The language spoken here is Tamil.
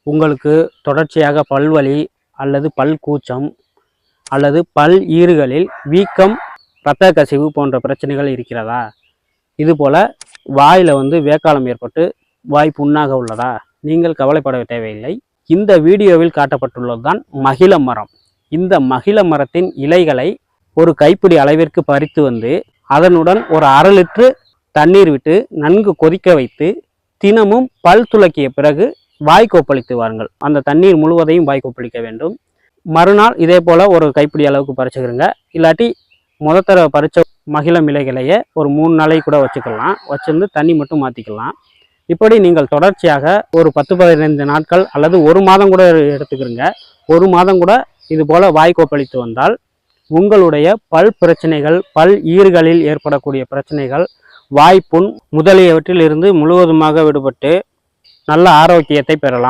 உங்களுக்கு தொடர்ச்சியாக பல்வலி அல்லது பல் கூச்சம் அல்லது பல் ஈறுகளில் வீக்கம், இரத்த கசிவு போன்ற பிரச்சனைகள் இருக்கிறதா? இதுபோல் வாயில் வேக்காலம் ஏற்பட்டு வாய் புண்ணாக உள்ளதா? நீங்கள் கவலைப்பட தேவையில்லை. இந்த வீடியோவில் காட்டப்பட்டுள்ளது தான் மகிழ மரம். இந்த மகிழ மரத்தின் இலைகளை ஒரு கைப்பிடி அளவிற்கு பறித்து அதனுடன் ஒரு 1/2 லிட்டரு தண்ணீர் விட்டு நன்கு கொதிக்க வைத்து தினமும் பல் துலக்கிய பிறகு வாய் கொப்பளித்து வாருங்கள். அந்த தண்ணீர் முழுவதையும் வாய் கொப்பளிக்க வேண்டும். மறுநாள் இதே போல் ஒரு கைப்பிடி அளவுக்கு பறிச்சுக்கிறங்க. இல்லாட்டி தடவை பறித்த மகிழம் இலைகளையே ஒரு 3 நாளைக்கு கூட வச்சுக்கலாம். வச்சிருந்து தண்ணி மட்டும் மாற்றிக்கலாம். இப்படி நீங்கள் தொடர்ச்சியாக ஒரு 10-15 நாட்கள் அல்லது 1 மாதம் கூட எடுத்துக்கிறங்க. 1 மாதம் கூட இது போல் வாய் கொப்பளித்து வந்தால் உங்களுடைய பல் பிரச்சனைகள், பல் ஈறுகளில் ஏற்படக்கூடிய பிரச்சனைகள், வாய்ப்புண் முதலியவற்றில் இருந்து முழுவதுமாக விடுபட்டு நல்ல ஆரோக்கியத்தை பெறலாம்.